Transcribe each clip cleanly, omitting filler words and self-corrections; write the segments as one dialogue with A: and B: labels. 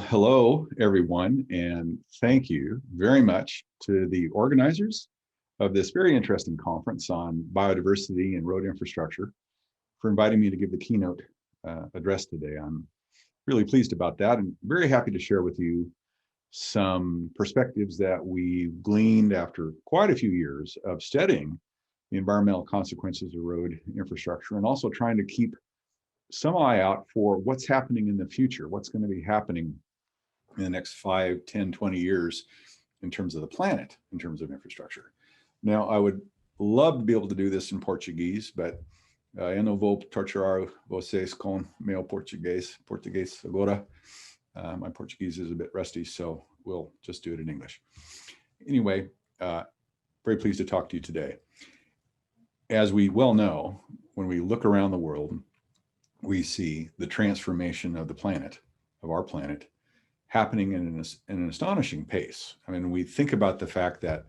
A: Hello, everyone, and thank you very much to the organizers of this very interesting conference on biodiversity and road infrastructure for inviting me to give the keynote address today. I'm really pleased about that and very happy to share with you some perspectives that we've gleaned after quite a few years of studying the environmental consequences of road infrastructure and also trying to keep some eye out for what's happening in the future, what's going to be happening in the next 5, 10, 20 years in terms of the planet, in terms of infrastructure. Now, I would love to be able to do this in Portuguese, but eu não vou torturar vocês com meu português agora. My Portuguese is a bit rusty, so we'll just do it in English. Anyway, very pleased to talk to you today. As we well know, when we look around the world, we see the transformation of the planet, of our planet, happening in an astonishing pace. I mean, we think about the fact that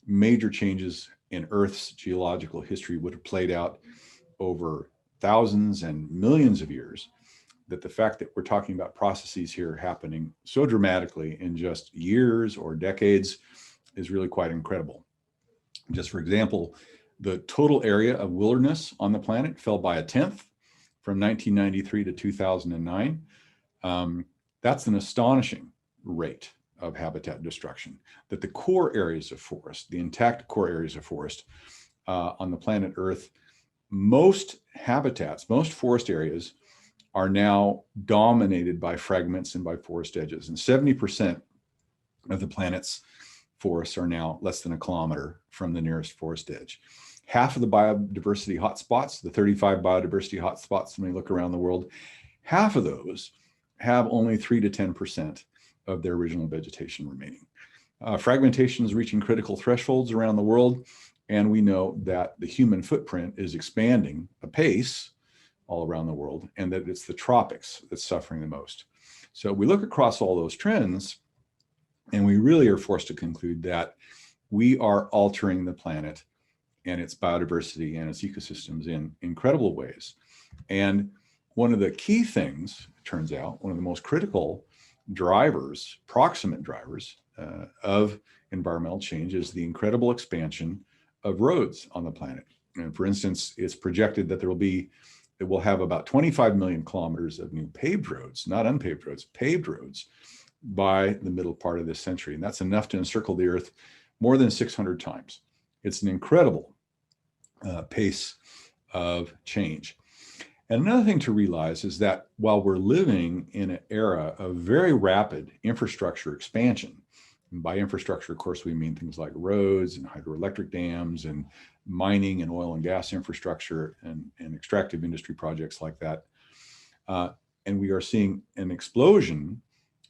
A: major changes in Earth's geological history would have played out over thousands and millions of years, that the fact that we're talking about processes here happening so dramatically in just years or decades is really quite incredible. Just for example, the total area of wilderness on the planet fell by 1/10 from 1993 to 2009. That's an astonishing rate of habitat destruction, that the core areas of forest, the intact core areas of forest on the planet Earth, most habitats, most forest areas are now dominated by fragments and by forest edges. And 70% of the planet's forests are now less than 1 kilometer from the nearest forest edge. Half of the biodiversity hotspots, the 35 biodiversity hotspots when we look around the world, half of those have only 3 to 10% of their original vegetation remaining. Fragmentation is reaching critical thresholds around the world, and we know that the human footprint is expanding apace all around the world, and that it's the tropics that's suffering the most. So we look across all those trends, and we really are forced to conclude that we are altering the planet and its biodiversity and its ecosystems in incredible ways. And one of the key things, it turns out, one of the most critical drivers, proximate drivers of environmental change is the incredible expansion of roads on the planet. And for instance, it's projected that we'll have about 25 million kilometers of new paved roads, not unpaved roads, paved roads by the middle part of this century. And that's enough to encircle the Earth more than 600 times. It's an incredible pace of change. And another thing to realize is that while we're living in an era of very rapid infrastructure expansion, and by infrastructure, of course, we mean things like roads and hydroelectric dams and mining and oil and gas infrastructure and extractive industry projects like that. And we are seeing an explosion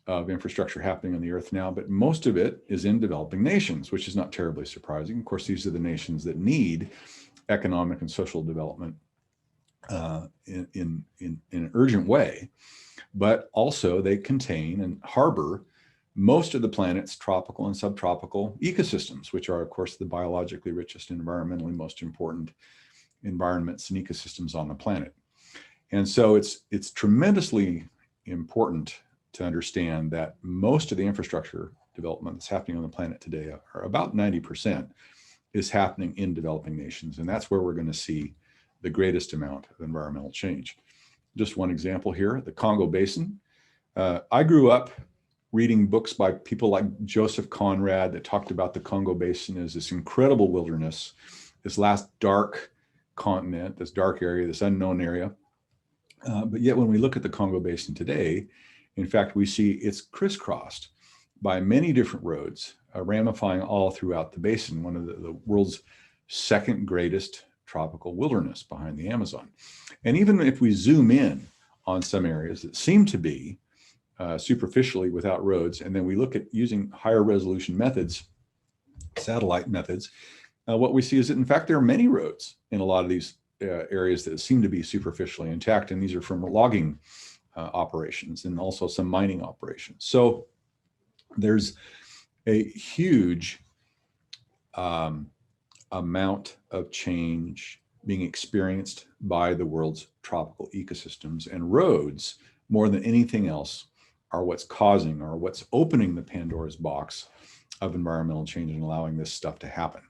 A: of infrastructure happening on the Earth now, but most of it is in developing nations, which is not terribly surprising. Of course, these are the nations that need economic and social development in an urgent way, but also they contain and harbor most of the planet's tropical and subtropical ecosystems, which are, of course, the biologically richest and environmentally most important environments and ecosystems on the planet. And so it's tremendously important to understand that most of the infrastructure development that's happening on the planet today, are about 90%, is happening in developing nations. And that's where we're going to see the greatest amount of environmental change. Just one example here, the Congo Basin. I grew up reading books by people like Joseph Conrad that talked about the Congo Basin as this incredible wilderness, this last dark continent, this dark area, this unknown area. But yet when we look at the Congo Basin today, in fact, we see it's crisscrossed by many different roads, ramifying all throughout the basin, one of the world's second greatest tropical wilderness behind the Amazon. And even if we zoom in on some areas that seem to be superficially without roads, and then we look at using higher resolution methods, satellite methods, what we see is that in fact there are many roads in a lot of these areas that seem to be superficially intact, and these are from logging operations and also some mining operations. So there's a huge amount of change being experienced by the world's tropical ecosystems, and roads, more than anything else, are what's causing or what's opening the Pandora's box of environmental change and allowing this stuff to happen.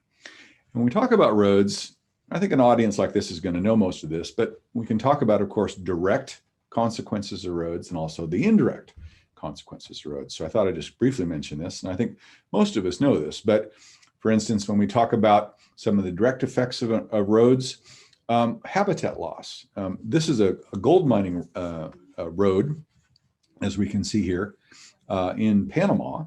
A: When we talk about roads, I think an audience like this is going to know most of this, but we can talk about, of course, direct consequences of roads and also the indirect consequences of roads. So I thought I'd just briefly mention this, and I think most of us know this, but for instance, when we talk about some of the direct effects of roads, habitat loss. This is a gold mining road, as we can see here in Panama,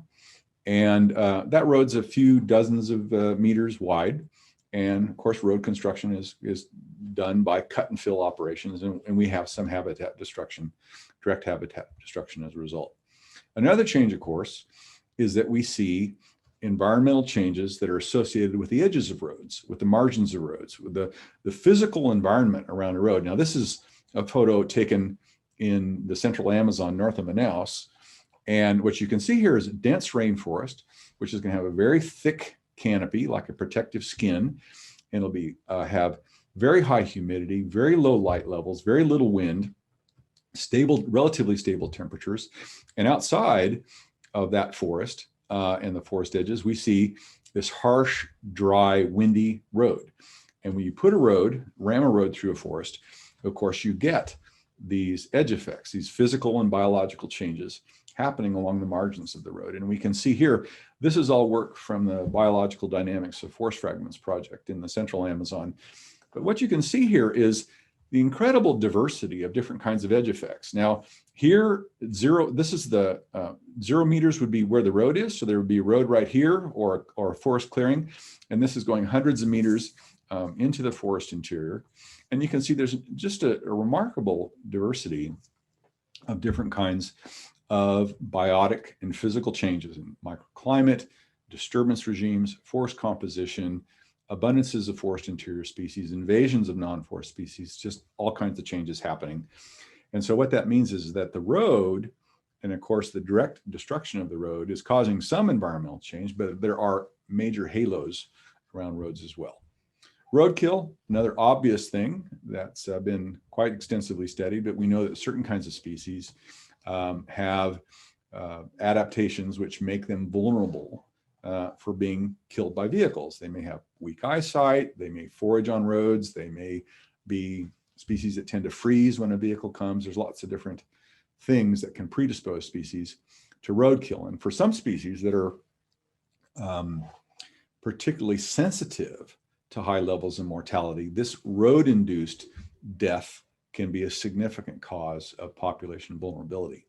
A: and that road's a few dozens of meters wide. And of course, road construction is done by cut and fill operations, and we have some habitat destruction, direct habitat destruction as a result. Another change, of course, is that we see environmental changes that are associated with the edges of roads, with the margins of roads, with the physical environment around a road. Now, this is a photo taken in the central Amazon north of Manaus. And what you can see here is a dense rainforest, which is going to have a very thick canopy, like a protective skin. And it'll be have very high humidity, very low light levels, very little wind, stable, relatively stable temperatures. And outside of that forest and the forest edges, we see this harsh, dry, windy road. And when you put ram a road through a forest, of course, you get these edge effects, these physical and biological changes happening along the margins of the road. And we can see here, this is all work from the Biological Dynamics of Forest Fragments project in the central Amazon. But what you can see here is the incredible diversity of different kinds of edge effects. Now here, this is the 0 meters would be where the road is. So there would be a road right here or a forest clearing. And this is going hundreds of meters into the forest interior. And you can see there's just a remarkable diversity of different kinds of biotic and physical changes in microclimate, disturbance regimes, forest composition, abundances of forest interior species, invasions of non-forest species, just all kinds of changes happening. And so what that means is that the road, and of course the direct destruction of the road, is causing some environmental change, but there are major halos around roads as well. Roadkill, another obvious thing that's been quite extensively studied, but we know that certain kinds of species have adaptations which make them vulnerable for being killed by vehicles. They may have weak eyesight, they may forage on roads, they may be species that tend to freeze when a vehicle comes. There's lots of different things that can predispose species to roadkill. And for some species that are particularly sensitive to high levels of mortality, this road-induced death can be a significant cause of population vulnerability.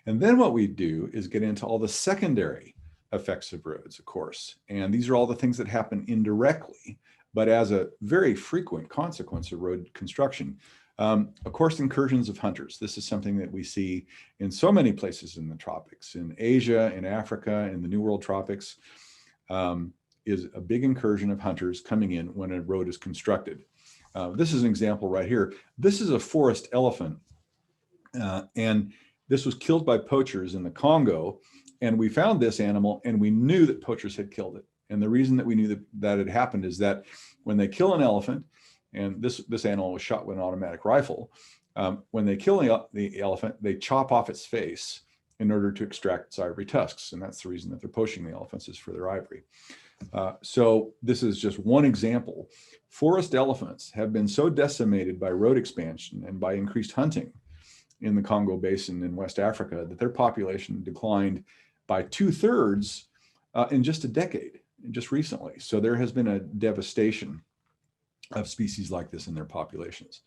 A: And then what we do is get into all the secondary effects of roads, of course. And these are all the things that happen indirectly, but as a very frequent consequence of road construction. Of course, incursions of hunters. This is something that we see in so many places in the tropics, in Asia, in Africa, in the New World tropics, is a big incursion of hunters coming in when a road is constructed. This is an example right here. This is a forest elephant, and this was killed by poachers in the Congo. And we found this animal and we knew that poachers had killed it. And the reason that we knew that had happened is that when they kill an elephant, and this animal was shot with an automatic rifle, when they kill the elephant, they chop off its face in order to extract its ivory tusks. And that's the reason that they're poaching the elephants, is for their ivory. So this is just one example. Forest elephants have been so decimated by road expansion and by increased hunting in the Congo Basin in West Africa that their population declined by 2/3 in just a decade, just recently. So there has been a devastation of species like this in their populations.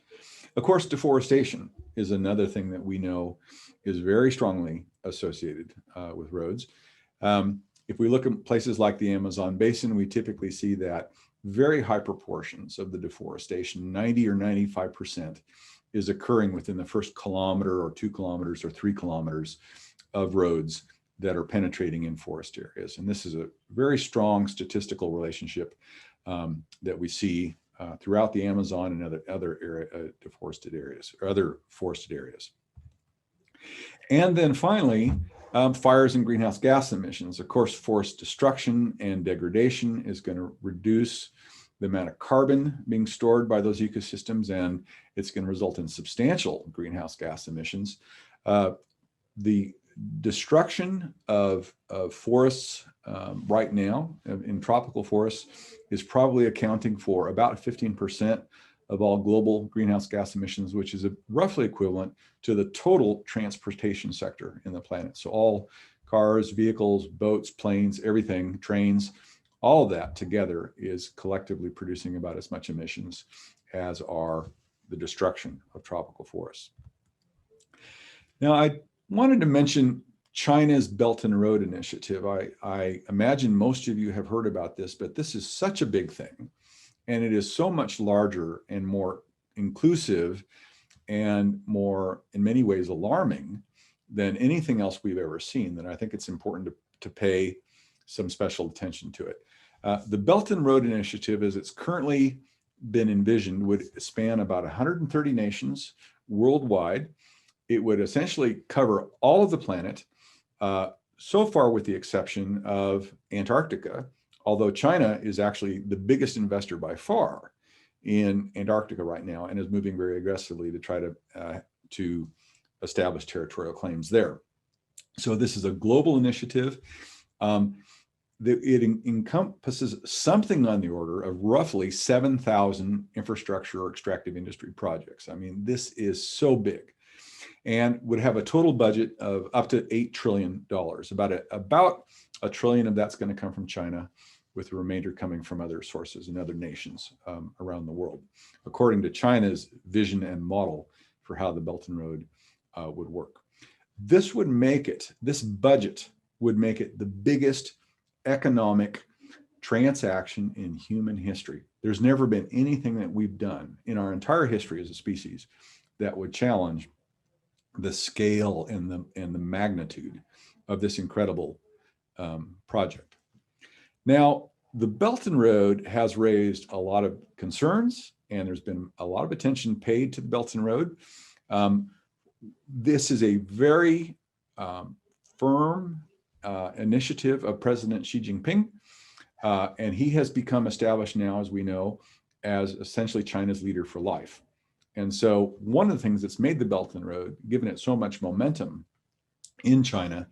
A: Of course, deforestation is another thing that we know is very strongly associated with roads. If we look at places like the Amazon basin, we typically see that very high proportions of the deforestation, 90 or 95%, is occurring within the first kilometer or 2 kilometers or 3 kilometers of roads that are penetrating in forest areas. And this is a very strong statistical relationship that we see throughout the Amazon and other deforested areas, or other forested areas. And then finally, fires and greenhouse gas emissions. Of course, forest destruction and degradation is going to reduce the amount of carbon being stored by those ecosystems, and it's going to result in substantial greenhouse gas emissions. The destruction of forests right now in tropical forests is probably accounting for about 15% of all global greenhouse gas emissions, which is roughly equivalent to the total transportation sector in the planet. So all cars, vehicles, boats, planes, everything, trains, all of that together is collectively producing about as much emissions as are the destruction of tropical forests. Now, I wanted to mention China's Belt and Road Initiative. I imagine most of you have heard about this, but this is such a big thing, and it is so much larger and more inclusive and more, in many ways, alarming than anything else we've ever seen, that I think it's important to pay some special attention to it. The Belt and Road Initiative, as it's currently been envisioned, would span about 130 nations worldwide. It would essentially cover all of the planet, so far with the exception of Antarctica, although China is actually the biggest investor by far in Antarctica right now and is moving very aggressively to try to establish territorial claims there. So this is a global initiative. It encompasses something on the order of roughly 7,000 infrastructure or extractive industry projects. I mean, this is so big, and would have a total budget of up to $8 trillion. About a trillion of that's going to come from China, with the remainder coming from other sources and other nations around the world, according to China's vision and model for how the Belt and Road would work. This budget would make it the biggest economic transaction in human history. There's never been anything that we've done in our entire history as a species that would challenge the scale and the magnitude of this incredible project. Now, the Belt and Road has raised a lot of concerns, and there's been a lot of attention paid to the Belt and Road. This is a very firm initiative of President Xi Jinping, and he has become established now, as we know, as essentially China's leader for life. And so one of the things that's made the Belt and Road, given it so much momentum in China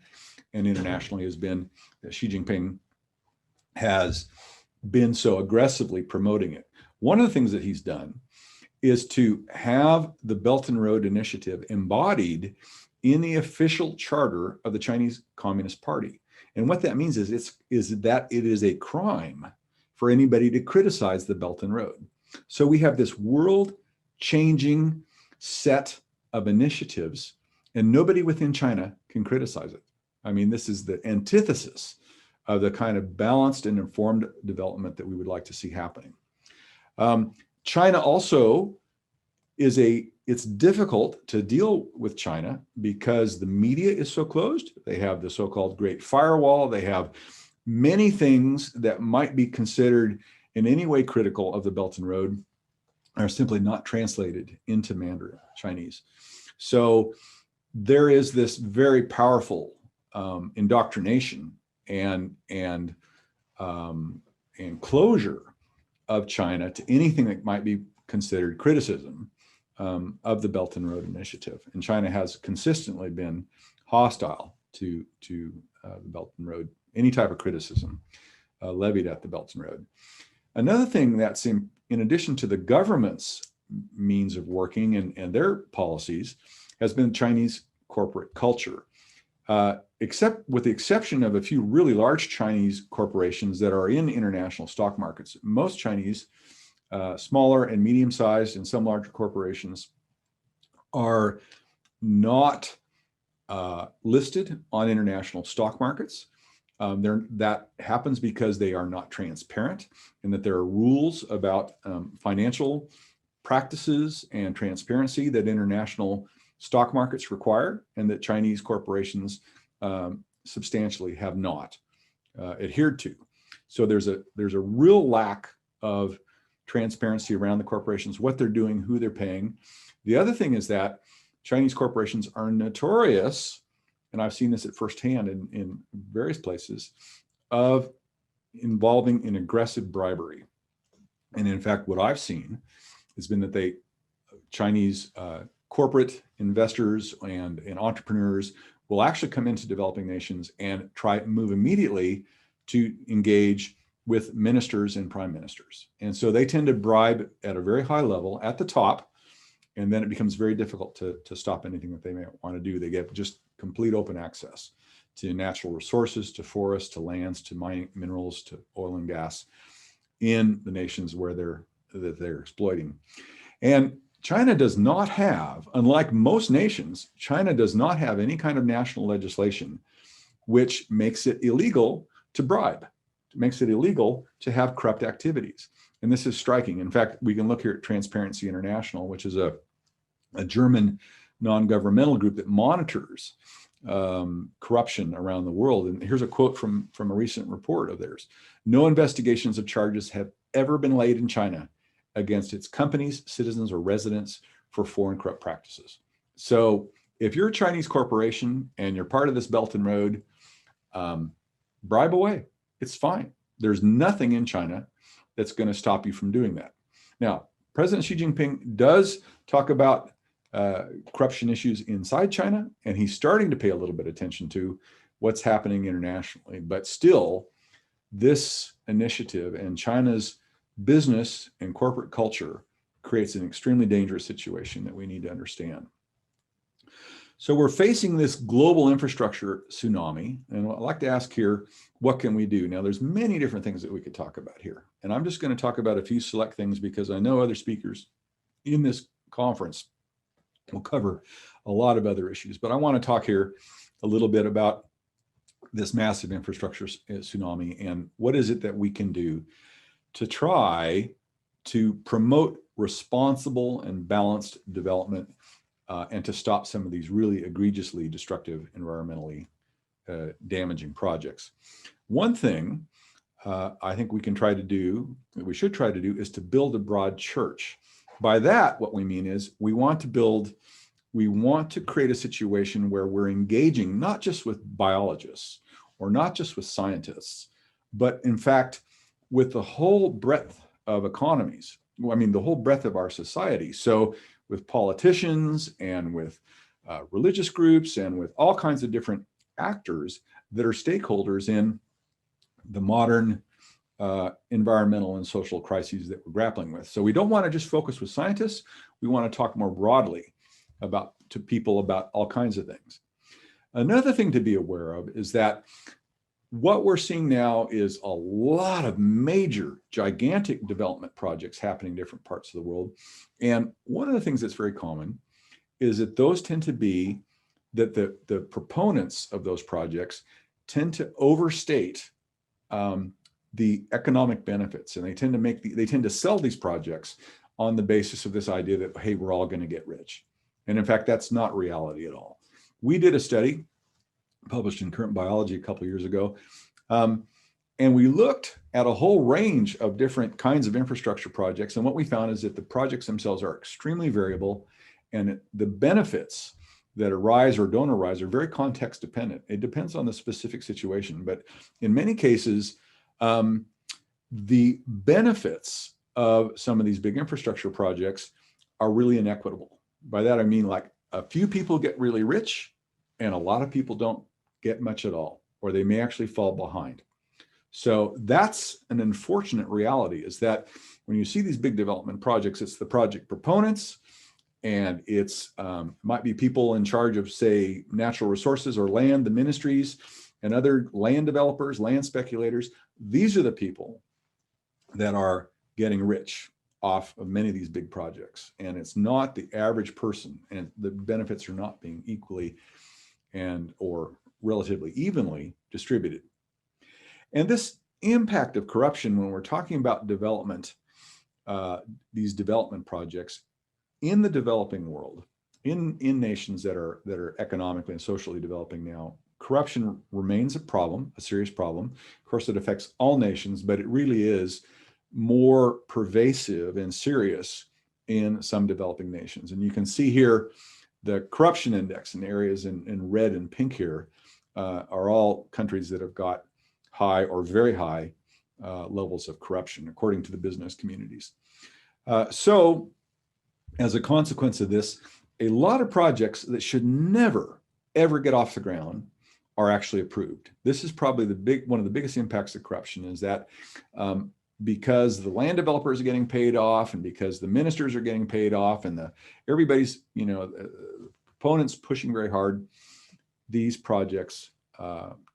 A: and internationally, has been that Xi Jinping has been so aggressively promoting it. One of the things that he's done is to have the Belt and Road Initiative embodied in the official charter of the Chinese Communist Party. And what that means is that it is a crime for anybody to criticize the Belt and Road. So we have this world-changing set of initiatives, and nobody within China can criticize it. I mean, this is the antithesis of the kind of balanced and informed development that we would like to see happening. China also it's difficult to deal with China because the media is so closed. They have the so-called Great Firewall. They have many things that might be considered in any way critical of the Belt and Road are simply not translated into Mandarin Chinese. So there is this very powerful indoctrination and closure of China to anything that might be considered criticism of the Belt and Road Initiative. And China has consistently been hostile to the Belt and Road, any type of criticism levied at the Belt and Road. Another thing that's in addition to the government's means of working and their policies has been Chinese corporate culture. Except with the exception of a few really large Chinese corporations that are in international stock markets, most Chinese smaller and medium-sized and some larger corporations are not listed on international stock markets. That happens because they are not transparent, and that there are rules about financial practices and transparency that international stock markets require, and that Chinese corporations substantially have not adhered to. So there's a real lack of transparency around the corporations, what they're doing, who they're paying. The other thing is that Chinese corporations are notorious, and I've seen this at firsthand in various places, of involving in aggressive bribery. And in fact, what I've seen has been that Chinese corporate investors and entrepreneurs will actually come into developing nations and try move immediately to engage with ministers and prime ministers. And so they tend to bribe at a very high level at the top, and then it becomes very difficult to stop anything that they may want to do. They get just complete open access to natural resources, to forests, to lands, to mining minerals, to oil and gas in the nations where they're exploiting. And China does not have, unlike most nations, China does not have any kind of national legislation which makes it illegal to bribe. It makes it illegal to have corrupt activities. And this is striking. In fact, we can look here at Transparency International, which is a German non-governmental group that monitors corruption around the world. And here's a quote from a recent report of theirs. No investigations of charges have ever been laid in China against its companies, citizens, or residents for foreign corrupt practices. So if you're a Chinese corporation and you're part of this Belt and Road, bribe away. It's fine. There's nothing in China that's going to stop you from doing that. Now, President Xi Jinping does talk about corruption issues inside China, and he's starting to pay a little bit of attention to what's happening internationally. But still, this initiative and China's business and corporate culture creates an extremely dangerous situation that we need to understand. So we're facing this global infrastructure tsunami, and I'd like to ask here, what can we do? Now, there's many different things that we could talk about here, and I'm just going to talk about a few select things because I know other speakers in this conference will cover a lot of other issues, but I want to talk here a little bit about this massive infrastructure tsunami and what is it that we can do to try to promote responsible and balanced development and to stop some of these really egregiously destructive, environmentally damaging projects. One thing I think we can try to do, that we should try to do, is to build a broad church. By that, what we mean is we want to create a situation where we're engaging not just with biologists or not just with scientists, but in fact, with the whole breadth of economies. I mean, the whole breadth of our society. So with politicians and with religious groups and with all kinds of different actors that are stakeholders in the modern environmental and social crises that we're grappling with. So we don't want to just focus with scientists. We want to talk more broadly to people about all kinds of things. Another thing to be aware of is that what we're seeing now is a lot of major, gigantic development projects happening in different parts of the world. And one of the things that's very common is that those tend to be that the proponents of those projects tend to overstate the economic benefits, and they tend to sell these projects on the basis of this idea that, hey, we're all going to get rich. And in fact, that's not reality at all. We did a study published in Current Biology a couple of years ago, and we looked at a whole range of different kinds of infrastructure projects. And what we found is that the projects themselves are extremely variable, and the benefits that arise or don't arise are very context dependent. It depends on the specific situation, but in many cases, the benefits of some of these big infrastructure projects are really inequitable. By that, I mean like a few people get really rich and a lot of people don't get much at all, or they may actually fall behind. So that's an unfortunate reality, is that when you see these big development projects, it's the project proponents, and it's might be people in charge of, say, natural resources or land, the ministries, and other land developers, land speculators. These are the people that are getting rich off of many of these big projects. And it's not the average person, and the benefits are not being equally or relatively evenly distributed. And this impact of corruption, when we're talking about development, these development projects in the developing world, in nations that are economically and socially developing now, corruption remains a problem, a serious problem. Of course, it affects all nations, but it really is more pervasive and serious in some developing nations. And you can see here the corruption index in areas in red and pink here are all countries that have got high or very high levels of corruption, according to the business communities. So as a consequence of this, a lot of projects that should never, ever get off the ground are actually approved. This is probably one of the biggest impacts of corruption, is that because the land developers are getting paid off, and because the ministers are getting paid off, and everybody's, proponents pushing very hard, these projects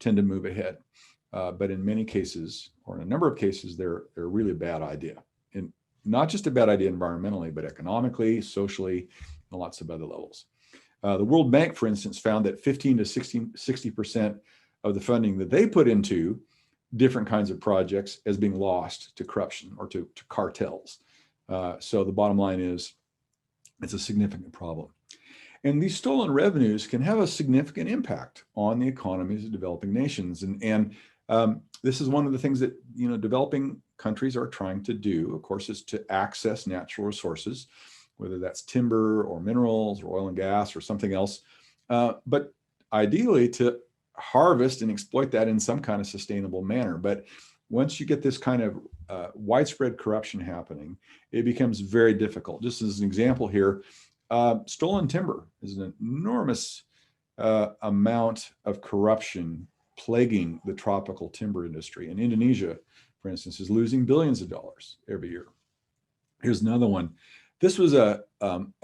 A: tend to move ahead. But in many cases, or in a number of cases, they're really a bad idea. And not just a bad idea environmentally, but economically, socially, and lots of other levels. The World Bank, for instance, found that 15 to 60% of the funding that they put into different kinds of projects as being lost to corruption or to cartels. So the bottom line is, it's a significant problem. And these stolen revenues can have a significant impact on the economies of developing nations. And this is one of the things that developing countries are trying to do, of course, is to access natural resources, whether that's timber or minerals or oil and gas or something else, but ideally to harvest and exploit that in some kind of sustainable manner. But once you get this kind of widespread corruption happening, it becomes very difficult. Just as an example here, stolen timber is an enormous amount of corruption plaguing the tropical timber industry. And Indonesia, for instance, is losing billions of dollars every year. Here's another one. This was a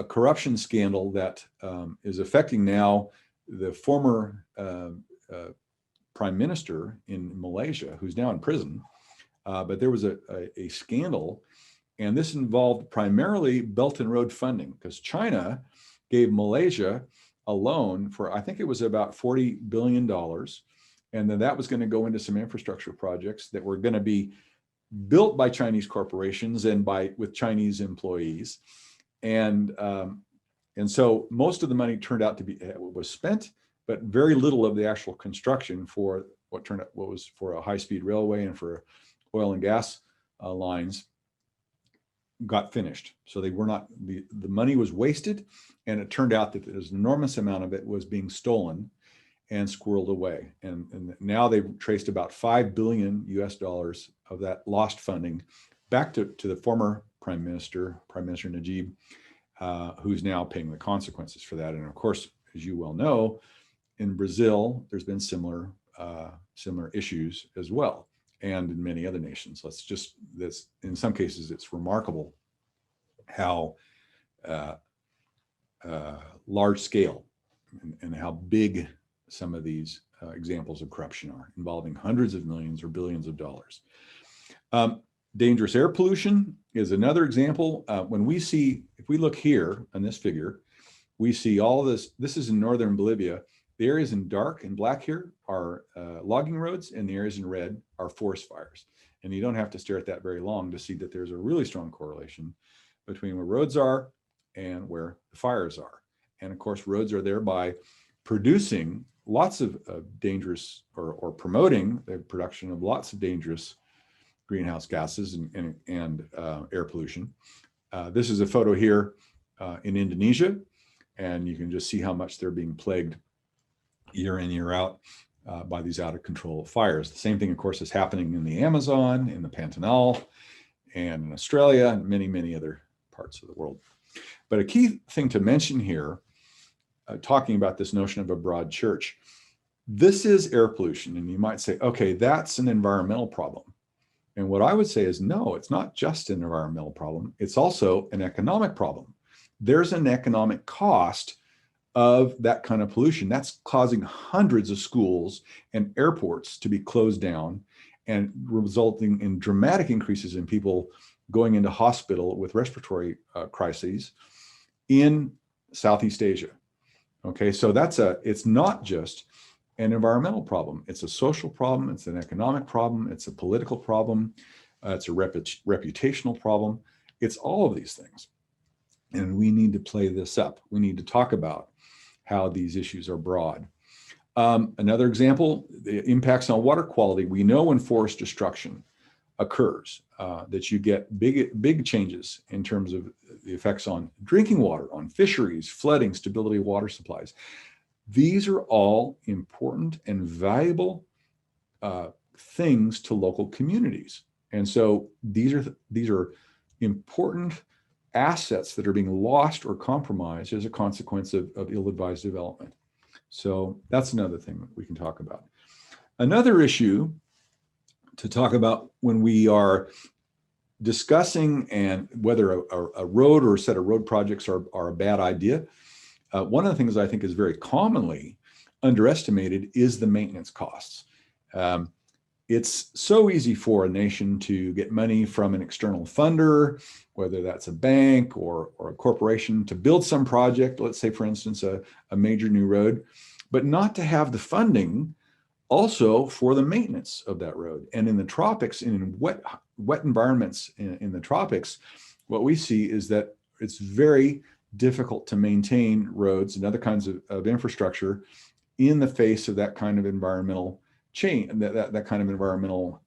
A: corruption scandal that is affecting now the former prime minister in Malaysia, who's now in prison. But there was a scandal, and this involved primarily Belt and Road funding, because China gave Malaysia a loan for, I think it was about $40 billion. And then that was going to go into some infrastructure projects that were going to be built by Chinese corporations and with Chinese employees. And so most of the money turned out to was spent, but very little of the actual construction for what was for a high-speed railway and for oil and gas lines got finished. So they were not, the money was wasted, and it turned out that there's an enormous amount of it was being stolen and squirreled away. And now they've traced about $5 billion of that lost funding back to the former Prime Minister Najib, who's now paying the consequences for that. And of course, as you well know, in Brazil, there's been similar issues as well, and in many other nations. In some cases, it's remarkable how large scale and how big some of these examples of corruption are, involving hundreds of millions or billions of dollars. Dangerous air pollution is another example. If we look here on this figure, we see all this. This is in northern Bolivia. The areas in dark and black here are logging roads, and the areas in red are forest fires. And you don't have to stare at that very long to see that there's a really strong correlation between where roads are and where the fires are. And of course, roads are there by producing lots of dangerous, or promoting the production of lots of dangerous greenhouse gases and air pollution. This is a photo here in Indonesia, and you can just see how much they're being plagued year in, year out by these out of control fires. The same thing, of course, is happening in the Amazon, in the Pantanal, and in Australia, and many, many other parts of the world. But a key thing to mention here, talking about this notion of a broad church, this is air pollution. And you might say, okay, that's an environmental problem. And what I would say is, no, it's not just an environmental problem. It's also an economic problem. There's an economic cost of that kind of pollution. That's causing hundreds of schools and airports to be closed down, and resulting in dramatic increases in people going into hospital with respiratory crises in Southeast Asia. Okay, so it's not just an environmental problem. It's a social problem. It's an economic problem. It's a political problem. It's a reputational problem. It's all of these things. And we need to play this up. We need to talk about how these issues are broad. Another example, the impacts on water quality. We know when forest destruction occurs, that you get big changes in terms of the effects on drinking water, on fisheries, flooding, stability of water supplies. These are all important and valuable things to local communities. And so these are important assets that are being lost or compromised as a consequence of ill-advised development. So that's another thing that we can talk about. Another issue to talk about when we are discussing and whether a road or a set of road projects are a bad idea, one of the things I think is very commonly underestimated is the maintenance costs. It's so easy for a nation to get money from an external funder, whether that's a bank or a corporation, to build some project, let's say, for instance, a major new road, but not to have the funding also for the maintenance of that road. And in the tropics, in wet environments in the tropics, what we see is that it's very difficult to maintain roads and other kinds of infrastructure in the face of that kind of environmental change, that kind of environmental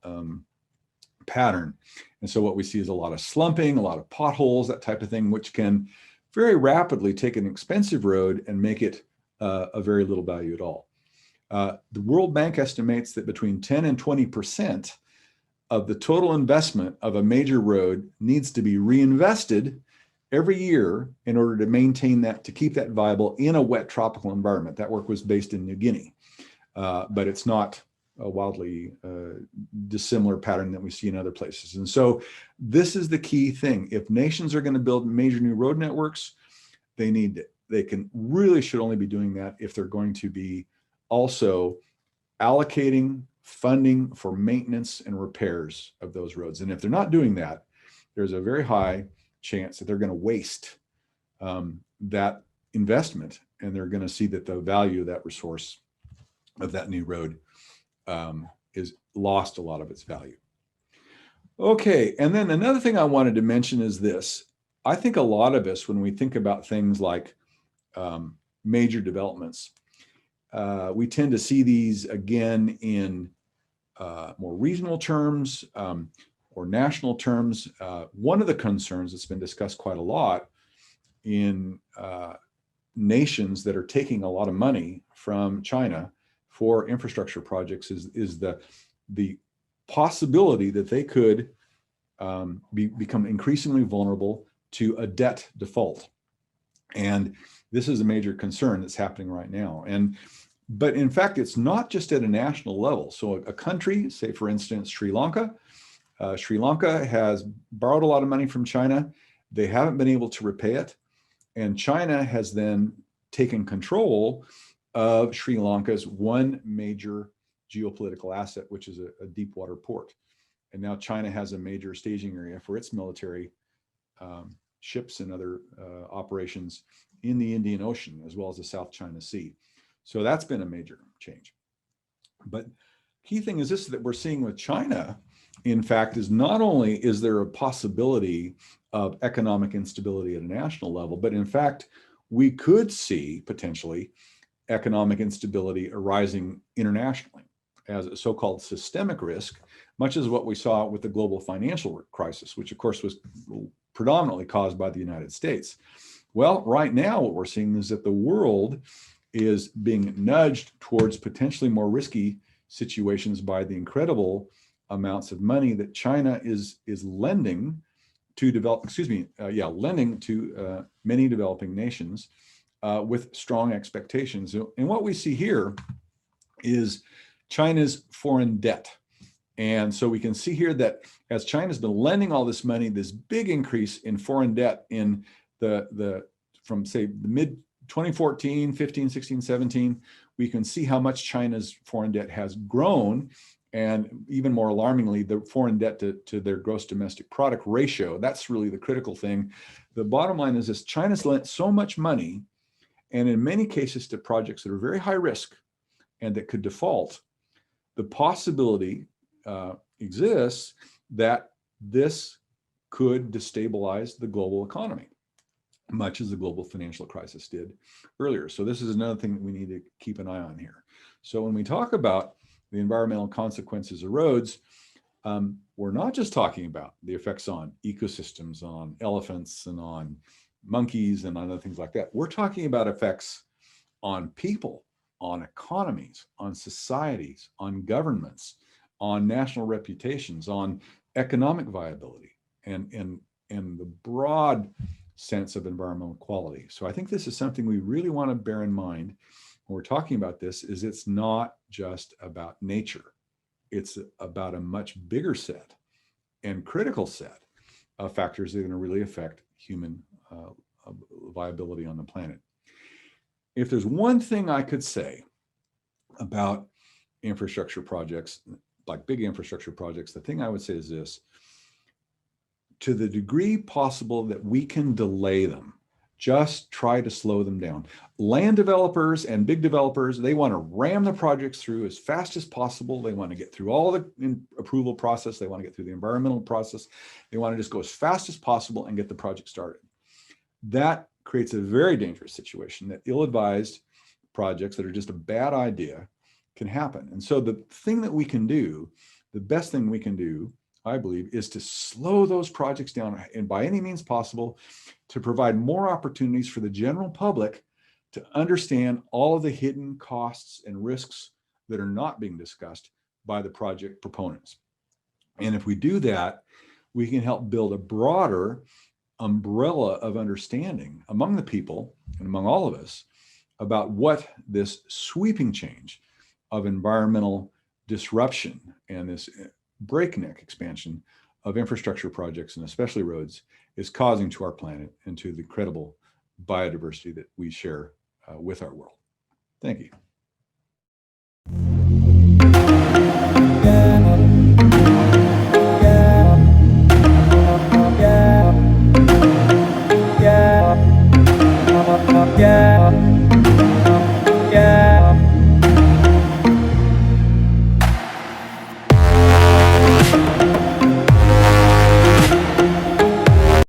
A: pattern. And so what we see is a lot of slumping, a lot of potholes, that type of thing, which can very rapidly take an expensive road and make it a very little value at all. The World Bank estimates that between 10 and 20% of the total investment of a major road needs to be reinvested every year in order to maintain that, to keep that viable in a wet tropical environment. That work was based in New Guinea, but it's not a wildly dissimilar pattern that we see in other places. And so this is the key thing. If nations are going to build major new road networks, they should only be doing that if they're going to be also allocating funding for maintenance and repairs of those roads. And if they're not doing that, there's a very high chance that they're going to waste that investment, and they're going to see that the value of that resource of that new road is lost a lot of its value. Okay, and then another thing I wanted to mention is this. I think a lot of us, when we think about things like major developments, we tend to see these again in more regional terms or national terms. One of the concerns that's been discussed quite a lot in nations that are taking a lot of money from China for infrastructure projects is the possibility that they could become increasingly vulnerable to a debt default. And this is a major concern that's happening right now. But in fact, it's not just at a national level. So a country, say for instance, Sri Lanka has borrowed a lot of money from China. They haven't been able to repay it. And China has then taken control of Sri Lanka's one major geopolitical asset, which is a deep water port. And now China has a major staging area for its military ships and other operations in the Indian Ocean, as well as the South China Sea. So that's been a major change. But key thing is this, that we're seeing with China, in fact, is not only is there a possibility of economic instability at a national level, but in fact, we could see potentially economic instability arising internationally as a so-called systemic risk, much as what we saw with the global financial crisis, which of course was predominantly caused by the United States. Well, right now what we're seeing is that the world is being nudged towards potentially more risky situations by the incredible amounts of money that China is lending to lending to many developing nations with strong expectations. And what we see here is China's foreign debt. And so we can see here that as China's been lending all this money, this big increase in foreign debt in from say the mid 2014, 15, 16, 17, we can see how much China's foreign debt has grown. And even more alarmingly, the foreign debt to their gross domestic product ratio, that's really the critical thing. The bottom line is this: China's lent so much money, and in many cases to projects that are very high risk and that could default. The possibility exists that this could destabilize the global economy, much as the global financial crisis did earlier. So this is another thing that we need to keep an eye on here. So when we talk about the environmental consequences of roads, we're not just talking about the effects on ecosystems, on elephants and on monkeys and on other things like that. We're talking about effects on people, on economies, on societies, on governments, on national reputations, on economic viability, and the broad sense of environmental quality. So I think this is something we really want to bear in mind when we're talking about this is it's not just about nature. It's about a much bigger set and critical set of factors that are going to really affect human viability on the planet. If there's one thing I could say about infrastructure projects, like big infrastructure projects, the thing I would say is this: to the degree possible that we can delay them, just try to slow them down. Land developers and big developers, they want to ram the projects through as fast as possible. They want to get through all the approval process. They want to get through the environmental process. They want to just go as fast as possible and get the project started. That creates a very dangerous situation that ill-advised projects that are just a bad idea can happen. And so the thing that we can do, the best thing we can do, I believe, is to slow those projects down, and by any means possible, to provide more opportunities for the general public to understand all of the hidden costs and risks that are not being discussed by the project proponents. And if we do that, we can help build a broader umbrella of understanding among the people and among all of us about what this sweeping change of environmental disruption and this breakneck expansion of infrastructure projects, and especially roads, is causing to our planet and to the incredible biodiversity that we share with our world. Thank you.